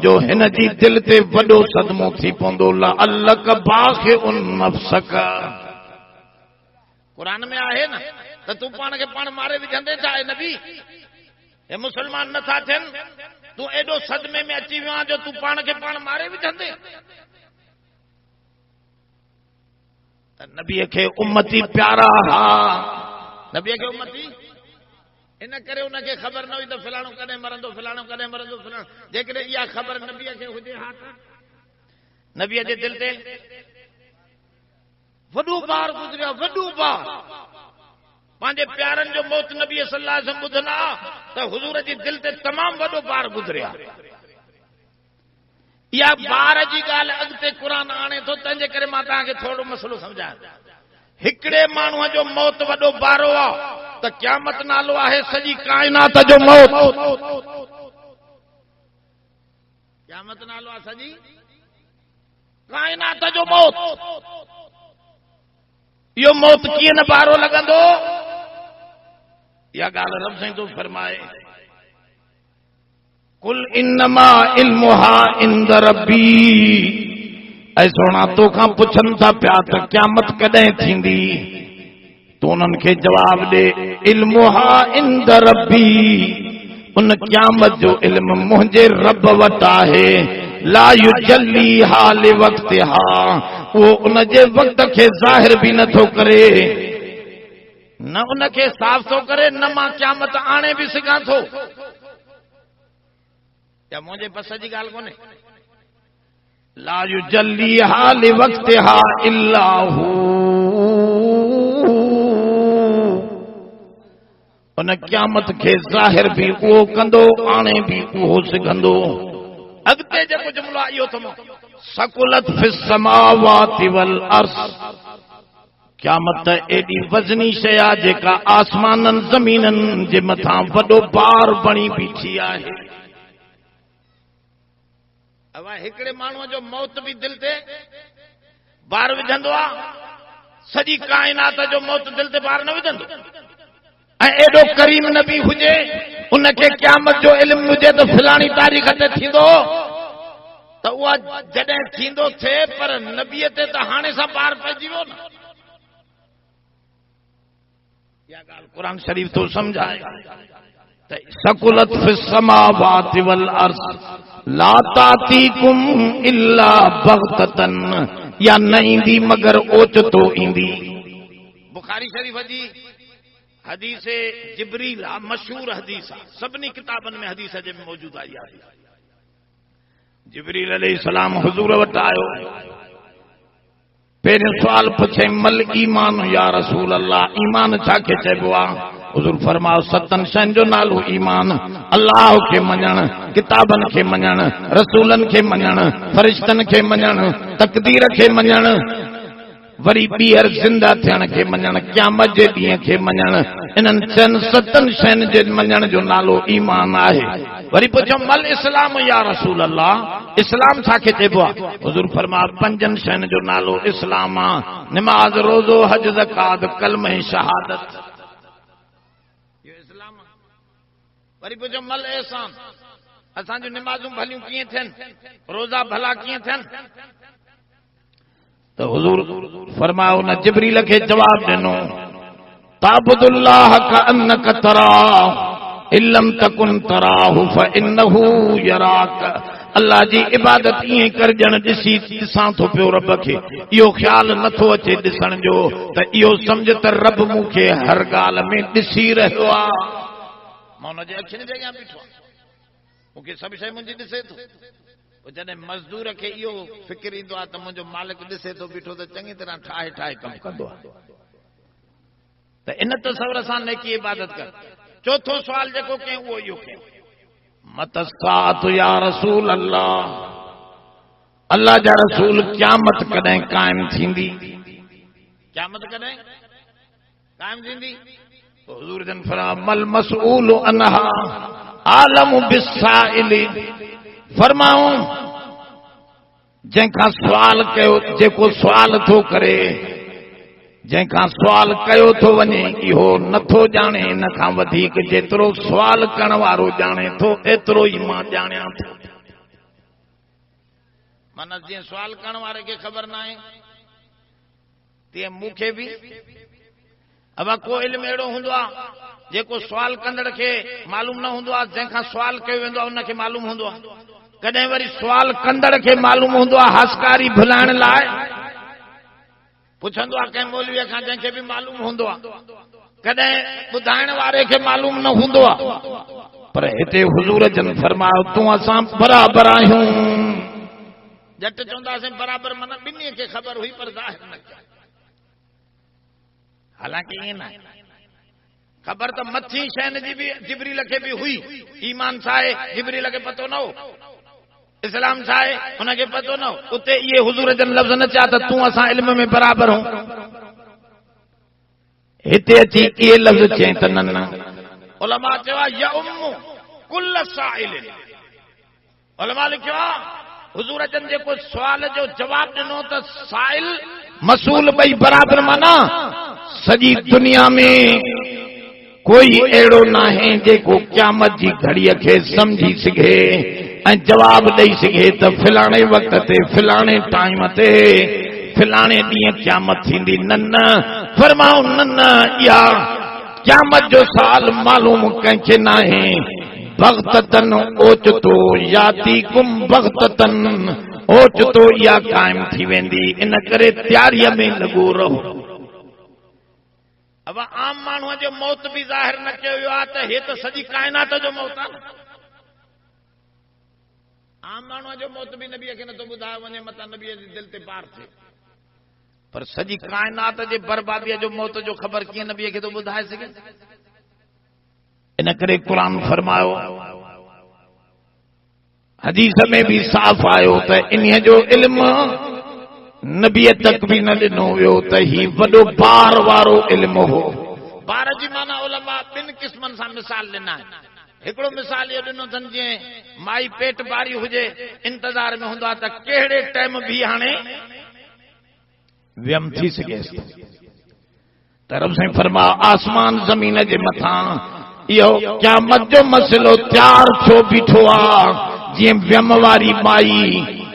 जो हिन जी दिलि ते वॾो सदमो थी पवंदो। लअल्लक बाख़िउन नफ़्सक क़ुरान में आहे न त तूं पाण खे पाण मारे विझंदे छा आहे नबी। हे मुसलमान नथा थियनि तूं एॾो सदमे में अची वियो आहे जो तूं पाण खे पाण मारे विझंदे। त नबीअ खे उम्मती प्यारा हा। नबीअ खे उम्मती इन करे उनखे ख़बर न हुई त फिलाणो कॾहिं मरंदो फिलाणो कॾहिं मरंदो फिलाणो। जेकॾहिं इहा ख़बर नबीअ खे हुजे हा त नबीअ जे दिलि ते वॾो बार गुज़रियो वॾो बार। पंहिंजे प्यारनि जो मौत नबी सल्लल्लाहु अलैहि वसल्लम ॿुधंदा त हुजूर जी दिलि ते तमामु वॾो बार गुज़रिया। इहा बार जी ॻाल्हि अॻिते क़ुरान आणे थो तंहिंजे करे मां तव्हांखे थोरो मसइलो सम्झायां। हिकिड़े माण्हूअ जो मौत वॾो बारो आहे त क़यामत नालो आहे सॼी काइनात जो मौत। क़यामत नालो आहे सॼी काइनात जो मौत। इहो मौत कीअं न बारो लॻंदो। इहा ॻाल्हि रब साईं थो फरमाए कुल इन्नमा इल्मुहा इंद रब्बी। ऐं सोना तोखां पुछनि था पिया त क़यामत कॾहिं थींदी तूं उन्हनि खे जवाब ॾे इल्मुहा इंद रब्बी। उन क़यामत जो इल्म मुंहिंजे रब वटि आहे। ला युजल्लीहा लिवक्तिहा उहो उन जे वक़्त खे ज़ाहिर बि नथो करे। न उनखे साफ़ थो करे, न मां क़यामत आणे बि सघां थो। या मुंहिंजे बस जी ॻाल्हि कोन्हे। ला युजल्लीहा लिवक्तिहा इल्ला हू, उन क़यामत खे ज़ाहिर भी उहो कंदो, आणे भी उहो सघंदो। अॻिते जेको जुमिलो आहे इहो थो, सकुलत फिस समावाति वल अर्ज़, क़यामत एडी वज़नी शइ आहे जेका आसमाननि ज़मीननि जे मथां वॾो बार बणी बीठी आहे। अब हिकिड़े माण्हूअ जो मौत भी दिल ते बार विझंदो आहे, सॼी काइनात जो मौत दिल ते बार न विझंदो। ऐं एॾो करीम नबी हुजे, उनखे क़यामत जो इल्मु हुजे त फलाणी तारीख़ ते थींदो, त उहा जॾहिं थींदो थिए, पर नबीअ ते त हाणे सां पार पइजी वियो न। इहा ॻाल्हि क़ुरान शरीफ़ तो समझाए त सकुलत फिस समावाति वल अर्ज़ ला तातीकुम इल्ला बग़ततन, या न ईंदी मगर ओचितो ईंदी। बुखारी शरीफ़ जी हदीस जिब्रील आहे, मशहूर हदीस आहे, सभिनी किताबनि में हदीस जे में मौजूद आई आहे। जिब्रील अलैहिस्सलाम हुजूर वटि आयो, पहिरियों सवाल पुछे मल ईमान या रसूल अल्लाह, ईमान छा खे चइबो आहे? हुजूर फरमायो सतनि शयुनि जो नालो ईमान, अल्लाह खे मञण, किताबनि खे मञण, रसूलनि खे मञण, फरिश्तनि खे मञण, तक़दीर खे मञण, वरी ॿीहर ज़िंदा थियण खे मञण, क़यामत जे ॾींहं खे मञण। इन्हनि चइनि सतनि शयुनि जे मञण जो नालो ईमान आहे। वरी पुछो मल इस्लाम या रसूल अल्लाह, इस्लाम छा खे चइबो आहे? हुजूर फरमायो पंजनि शयुनि जो नालो इस्लाम आहे, निमाज़, रोज़ो, हज, ज़कात, कलमा शहादत, इहो इस्लाम आहे। वरी पुछो मल एहसान, असांजूं निमाज़ूं भलियूं कीअं थियनि, रोज़ा भला कीअं थियनि? तो हुजूर फरमायो न जिब्रील के जवाब दिनो, ताबुदुल्लाह कअन्नक तराह इल्लम तकुन तराहु फइन्नहु यराक। अल्लाह जी इबादत ईअं कर ॼण ॾिसां थो पियो रब खे, इहो ख़्याल नथो अचे ॾिसण जो त इहो सम्झ त रब मूंखे हर ॻाल्हि में ॾिसी रहियो आहे। मां हुनजे अखियुनि जे अॻियां बीठो आहियां, मूंखे सभु शइ मुंहिंजी ॾिसे थो। जॾहिं मज़दूर खे इहो फिक्र ईंदो आहे त मुंहिंजो मालिक ॾिसे थो बीठो, त चङी तरह ठाहे ठाहे कमु कंदो आहे। त इन तसवर सां नेकी इबादत कर। चौथो सवाल जेको कयूं उहो इहो कयूं, मतस्सात या रसूल अल्लाह, अल्लाह जा रसूल क़यामत कॾहिं क़ाइम थींदी? क़यामत कॾहिं क़ाइम थींदी? हुजूर जन फरमाया मल मसऊल अनहा आलम बिस्साइल। फरमाऊं जंहिंखां सवाल कयो, जेको सवाल थो करे, जंहिंखां सवाल कयो थो वञे, इहो नथो ॼाणे इन खां वधीक जेतिरो सवाल करण वारो ॼाणे थो, एतिरो ई मां ॼाणियां थो। माना जीअं सवाल करण वारे खे ख़बर न आहे, तीअं मूंखे बि अब को इल्मु अहिड़ो हूंदो आहे जेको सवाल कंदड़ खे मालूम न हूंदो आहे, जंहिंखां सवाल कयो वेंदो आहे उनखे मालूम हूंदो आहे। कॾहिं वरी सवाल कंदड़ खे मालूम हूंदो आहे हासकारी भुलाइण लाइ, पुछंदो आहे कंहिं मौलवीअ खां जंहिंखे बि मालूम हूंदो आहे। कॾहिं ॿुधाइण वारे खे मालूम न हूंदो आहे। पर हिते हुजूर जन फरमायो तूं असां बराबरि आहियूं। जट चवंदासीं बराबरि, माना ॿिन्ही खे ख़बर हुई पर ज़ाहिर न कयो। हालांकि ईअं न आहे, ख़बर त मथी शयुनि जी बि जिब्रील खे बि हुई। ईमान छा आहे जिब्रील खे पतो न हो, इस्लाम छा आहे हुनखे पतो न हो। उते इहे हुजूर जन लफ़्ज़ न चया त तूं असां इल्म में बराबरि हो। हिते अची इहे लफ़्ज़ चई त न न, उलमा चयो यउम्मु कुल्ल साइल। उलमा लिखियो आहे हुजूर जन जेको सवाल जो जवाब ॾिनो त साइल मसूल ॿई बराबरि, माना सॼी दुनिया में कोई अहिड़ो न आहे जेको क़यामत जी घड़ीअ खे समझी सघे ऐं जवाब ॾेई सघे त फलाणे वक़्त ते, फलाणे टाइम ते, फलाणे ॾींहं क़यामत थींदी। न न, फरमाओ न न, इहा क़यामत जो साल मालूम कंहिंखे न आहे। बग़ततन ओचितो यातीकुम बग़ततन, ओचितो इहा क़ाइम थी वेंदी। इन करे तयारीअ में लॻो रहो। अब आम माण्हूअ जो मौत भी ज़ाहिर न कयो वियो आहे त हे त सॼी काइनात जो मौत आहे। आम माण्हूअ जो मौत भी नबीअ खे नथो ॿुधायो वञे, मतां नबीअ जी दिलि ते पार थिए, पर सॼी काइनात जे बर्बादीअ जो मौत जो ख़बर कीअं नबीअ खे थो ॿुधाए सघे। इन करे क़ुरान फरमायो, हदीस में भी साफ़ आयो त इन्हीअ जो इल्म नबीअ तक भी न ॾिनो वियो त ही वॾो बार वारो इल्म हो। बार जी माना उलमा ॿिनि क़िस्मनि सां मिसाल ॾिना आहिनि। हिकिड़ो मिसाल इहो ॾिनो अथनि जीअं माई पेट बारी हुजे, इंतज़ार में हूंदो आहे त कहिड़े टाइम भी हाणे व्यम थी सघेसि। त रब साईं फरमा आसमान ज़मीन जे मथां इहो क़यामत जो मसइलो तयार छो बीठो आहे, जीअं व्यम वारी माई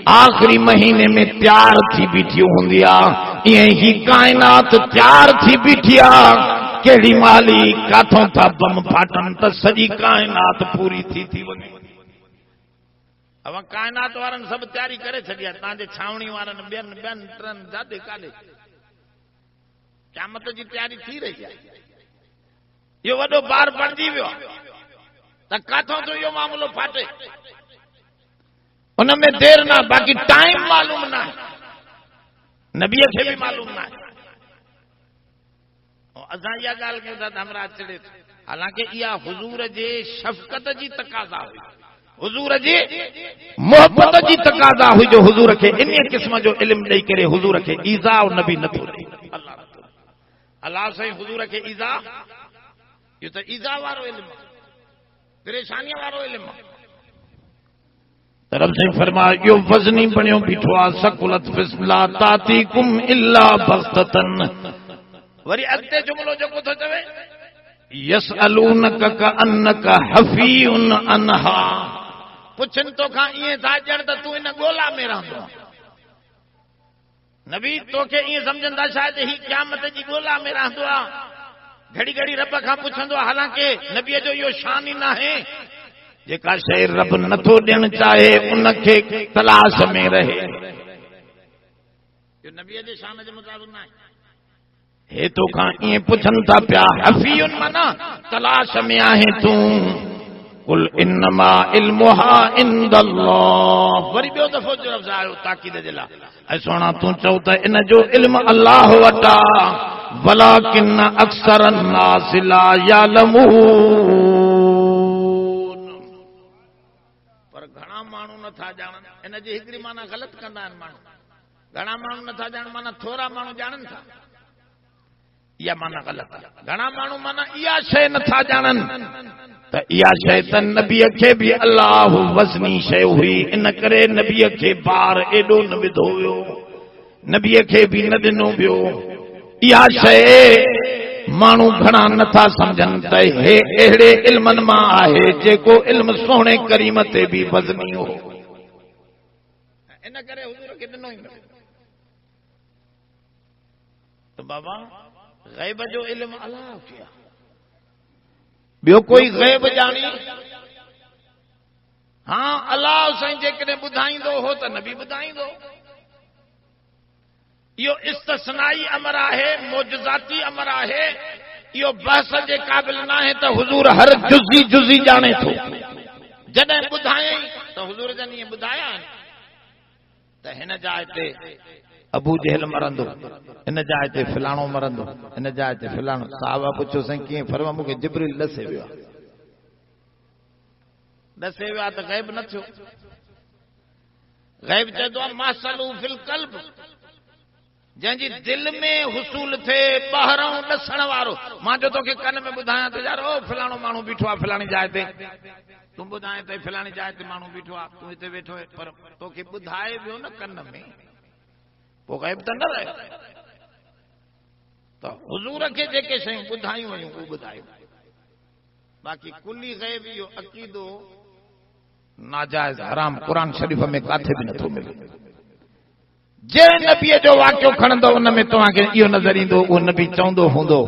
आखिरी महीने में तयार थी बीठी हूंदी आहे, ईअं ही काइनात तयार थी बीठी आहे। कहिड़ी माली काथों था बम फाटनि त सॼी काइनात पूरी थी वञे। अब काइनात वारनि सभु तयारी करे छॾी आहे, तव्हांजे छावणी वारनि ॿियनि टनि जाते काॾे क़यामत जी तयारी थी रही आहे। इहो वॾो बार बणिजी वियो आहे त काथों थो इहो मामलो फाटे, उनमें देर ना, बाक़ी टाइम मालूम ना है, नबीअ खे भी मालूम ना है। असां इहा ॻाल्हि कयूं था त हमरा अचड़े, हालांकि इहा हुज़ूर जे शफ़क़त जी तक़ाज़ा हुई, हुज़ूर जी मोहब्बत जी तक़ाज़ा हुई, जो हुज़ूर खे इन क़िस्म जो इल्म ॾेई करे हुज़ूर खे ईज़ा नबी नथो ॾे। अल्लाह साईं हुज़ूर खे ईज़ा, इहो त ईज़ा वारो इल्म, परेशानीअ वारो इल्म। रब साईं फरमायो इहो वज़नी बणियो बीठो आहे, सकुलत बिस्मिल्लाह तातीकुम इल्ला बग़्ततन। वरी अॻिते जुमिलो जेको थो चवे, यसअलूनक कअन्नका हफ़ीउन अन्हा, पुछनि तोखां ईअं था ॼण त तूं इन ॻोल्हा में रहंदो आहे। नबी तोखे ईअं सम्झंदा शायदि ही क़यामत जी ॻोल्हा में रहंदो आहे, घड़ी घड़ी रब खां पुछंदो आहे। हालांकि नबीअ जो इहो शान ई न आहे, जेका शइ रब नथो ॾियणु चाहे उनखे तलाश में रहे, इहो नबीअ जे शान जे मुताबिक़ न आहे। हे तोखां ईअं पुछनि था पिया, हफ़ीउन माना तलाश में आहे तूं, कुल इन्नमा इल्मुहा इंदल्लाह। वरी ॿियो दफ़ो जो लफ़्ज़ आयो ताक़ीद जे लाइ, ऐं सोना तूं चओ त इन जो इल्म अल्लाह वटि आहे, वलाकिन अक्सर अन्नास ला यालमून, पर घणा माण्हू नथा ॼाणनि। इन जी हिकिड़ी माना ग़लति कंदा आहिनि माण्हू, घणा माण्हू नथा ॼाणनि माना थोरा माण्हू ॼाणनि था, इहा माना ग़लति आहे। घणा माण्हू माना इहा शइ नथा ॼाणनि त इहा शइ त नबीअ खे बि अल्लाह वज़नी शइ हुई, इन करे नबीअ खे बार एॾो न विधो वियो, नबीअ खे बि न ॾिनो वियो। इहा शइ माण्हू घणा नथा सम्झनि त हे अहिड़े इल्मनि मां आहे जेको इल्म सोणे करीम ते बि वज़नी हो, इन करे हुज़ूर खे ॾिनो ई न। त बाबा ग़ैब जो इल्म अल्लाह खे आहे, ॿियो कोई ग़ैब ॼाणी? हाँ अल्लाह साईं जेकॾहिं ॿुधाईंदो हो त नबी ॿुधाईंदो। इहो इस्तस्नाई अमर आहे, मोजज़ाती अमर आहे, इहो बहस जे क़ाबिल न आहे त हुज़ूर हर जुज़ी जुज़ी ॼाणे थो। जॾहिं ॿुधायई त हुज़ूर जन ईअं ॿुधाया आहिनि त हिन जाइ ते अबू जहल मरंदो, इन जाइ ते फलाणो मरंदो, इन जाइ ते फलाणो। साहबा पुछो साईं कीअं? फरमा मूंखे जिब्रील ॾसे वियो आहे। ॾसे वियो आहे त ग़ैब न थियो। ग़ैब चवंदो आहे मासलू फिल क़ल्ब, जंहिंजी दिलि में हुसूल थिए, ॿाहिरों ॾसण वारो। मां जो तोखे कन में ॿुधायां त यार ओ फलाणो माण्हू बीठो आहे फलाणी जाइ ते, तूं ॿुधाए त फलाणी जाइ ते माण्हू बीठो आहे, तूं हिते वेठो आहे, पर तोखे ॿुधाए वियो न कन में, पोइ ग़ैब त न रहियो। त हुज़ूर खे जेके शयूं ॿुधायूं वयूं उहे ॿुधायूं, बाक़ी कुली ग़ैब इहो अक़ीदो नाजाइज़ हराम क़ुरान शरीफ़ में काथे बि नथो मिले। जे नबीअ जो वाक़ियो खणंदो उन में तव्हांखे इहो नज़र ईंदो, उहो नबी चवंदो हूंदो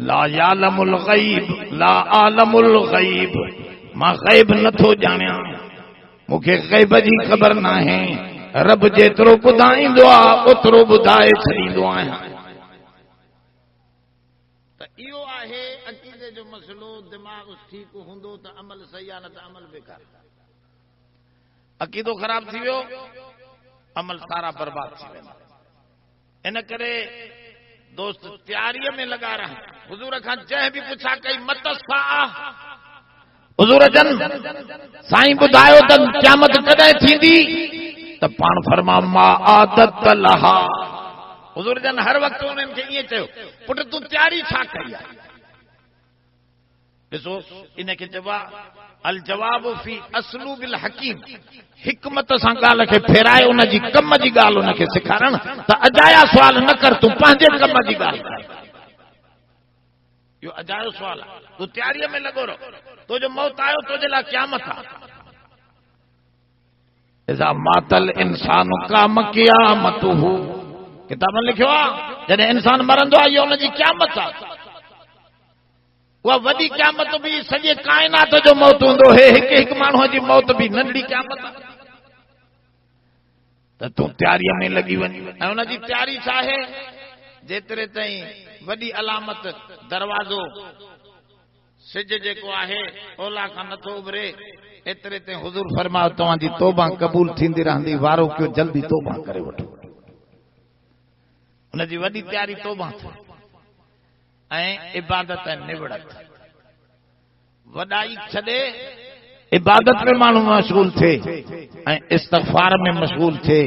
ला यालमुल ग़ैब ला आलमुल ग़ैब, मां ग़ैब नथो ॼाणियां, मूंखे ग़ैब जी ख़बर न आहे। रब जेतिरो ॿुधाईंदो आहे ओतिरो ॿुधाए छॾींदो आहियां। त इहो आहे अक़ीदे जो मसलो। दिमाग़ ठीक हूंदो त अमल सही आहे, न त अमल बेकार। अक़ीदो ख़राब थी वियो, अमल सारा बर्बाद थी वेंदा। इन करे दोस्त तैयारीअ में लॻा रह। हुज़ूर खां जंहिं बि पुछा कई मत साअ, हुज़ूर जन साईं ॿुधायो त क़यामत कॾहिं थींदी, त पाण फरमा मा आदत लहा। हुज़ूर जन हर वक्त उन्हनि खे ईअं चयो, पुट तूं तैयारी छा कई आहे? ॾिसो इनखे चइबो अल जवाब फी असलूबिल हकीम। हिकमत सां ॻाल्हि खे फेराए उनजी कम जी ॻाल्हि उनखे सेखारण। त अजाया सुवाल न कर, तूं पंहिंजे कम जी ॻाल्हि कर। इहो अजायो सुवाल आहे। तूं तैयारीअ में लॻो रहो। तुंहिंजो मौत आयो, तुंहिंजे लाइ क़यामत आहे। इज़ा मातल इंसानु काम क़यामतुहु, किताब में लिखियो आहे जॾहिं इंसान मरंदो आहे, इहो हुनजी क़यामत आहे। उहा वॾी क़यामत बि सॼे काइनात जो मौत हूंदो है, हिकु हिकु माण्हूअ जी मौत बि नंढड़ी क़यामत आहे। त तूं तैयारीअ में लॻी वञ। ऐं हुनजी तैयारी छा आहे? जेतिरे ताईं वॾी अलामत दरवाज़ो सिज जेको आहे ओला खां नथो उभरे, एतिरे ताईं हुज़ूर फरमायो तव्हांजी तौबा क़बूल थींदी रहंदी। वारो कयो जल्दी तौबा करे वठो। हुनजी वॾी तैयारी तौबा थी ऐं इबादत ऐं निवड़त। वॾाई छॾे इबादत में माण्हू मशगूल थिए ऐं इस्तग़फ़ार में मशगूल थिए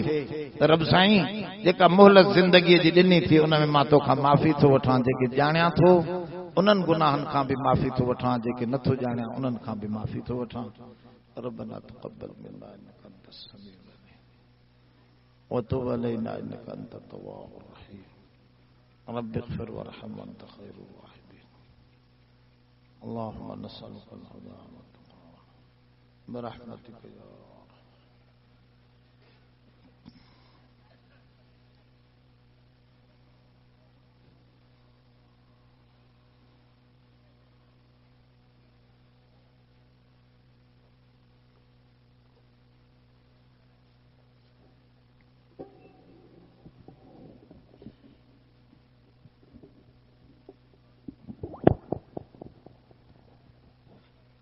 त रब साईं जेका मोहलत ज़िंदगीअ जी ॾिनी थी उन में मां तोखां माफ़ी थो वठां। जेके ॼाणियां थो उन्हनि गुनाहनि खां बि माफ़ी थो वठां, जेके नथो ॼाणियां उन्हनि खां बि माफ़ी थो वठां। रब्बना तक़ब्बल मिन्ना इन्नका अंतस समीउल अलीम व तुब अलैना इन्नका अंतत तव्वाबुर रहीम। रब्बि इग़फिर वरहम वअन्त खैरुर राहिमीन। अल्लाहुम्मा नस्अलुका अल-हुदा वत-तक़वा बिरहमतिका या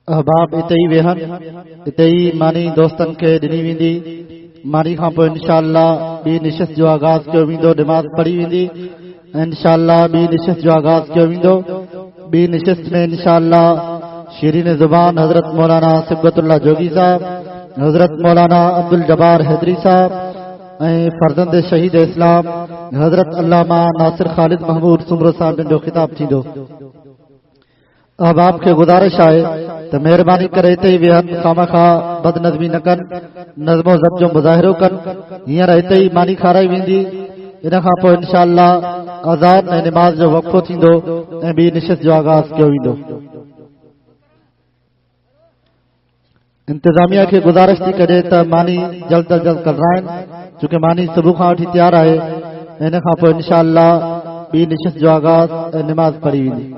अहबाब इते ई वेहन, इते ई मानी दोस्तन के ॾिनी वेंदी। मानी खां पोइ इंशाअल्लाह ॿी निशिस्त जो आगाज़ कयो वेंदो, नमाज़ पढ़ी वेंदी। इंशाअल्लाह ॿी निशिस्त जो आगाज़ कयो वेंदो। ॿी निशिस्त में इंशाअल्लाह शीरीन ज़ुबान हज़रत मौलाना सिबतुल्लाह जोगी साहब, हज़रत मौलाना अब्दुल जब्बार हैदरी साहब ऐं फर्जंद शहीद इस्लाम हज़रत अल्लामा नासिर ख़ालिद महमूद सुमरो साहब जो ख़िताब थींदो। अहबाब खे गुज़ारिश आहे त महिरबानी करे हिते ई वेहनि, खामखा बदनज़मी न कनि, नज़्मो ज़ब्त जो मुज़ाहिरो कनि। हींअर हिते ई मानी खाराई वेंदी। इन खां पोइ इंशाअल्लाह अज़ान ऐं निमाज़ जो वक़्फ़ो थींदो ऐं ॿी निशिस्त जो आगाज़ कयो वेंदो। इंतज़ामिया खे गुज़ारिश थी करे त मानी जल्द अज जल्द कराइनि, छोकी मानी सुबुह खां वठी तैयार आहे। इन खां पोइ इंशाअल्लाह ॿी निशिस्त जो आगाज़ ऐं निमाज़ पढ़ी वेंदी।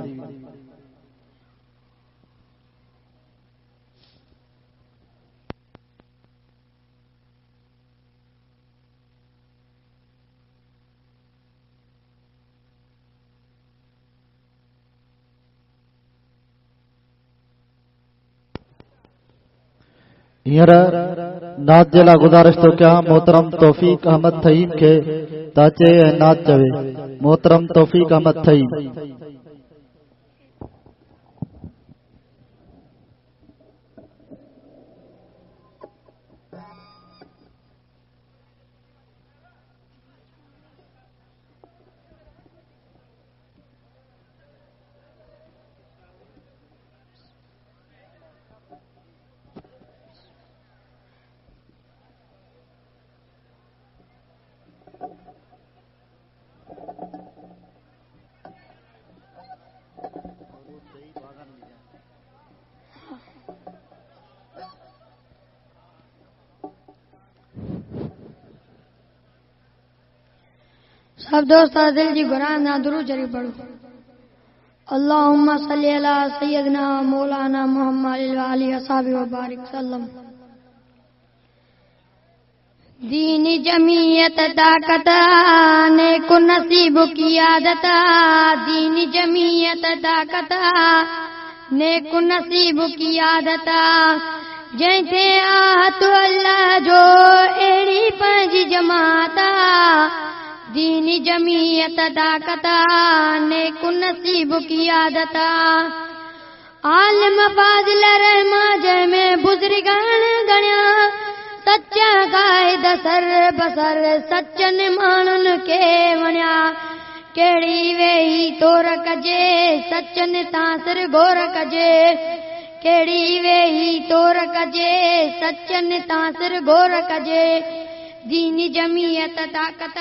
हींअर नात जे लाइ गुज़ारिश थो कयां मोहतरम तौफ़ीक़ अहमद थईम खे त अचे ऐं नात चवे। मोहतरम तौफ़ीक़ अहमद थईम। सब दोस्त दिल जी गुरान ना दुरूद शरीफ पढ़ो। अल्लाहुम्मा सल्ली अला सय्यदना मौलाना मुहम्मद व आलिहि असहाबि व बारिक सल्लम। दीनी जमीयत ताकत ने नसीब की आदत दीनी जमीयत ताकत नेक नसीब की आदत जैसे आहत अल्लाह जो एड़ी पंजी जमाता दीनी जमीयत ताकत नेक नसीब की आदत आलिम फाजिल रहमा जंहिंमें बुज़ुर्गान गणिया सच्चा गाइद सर बसर सचन माण्हुनि खे वणिया कहिड़ी वेही तोर कजे सचन तां सिर गोर कजे कहिड़ी वेही तोर कजे सचन तां सिर गोर कजे दीनी जमीयत ताकत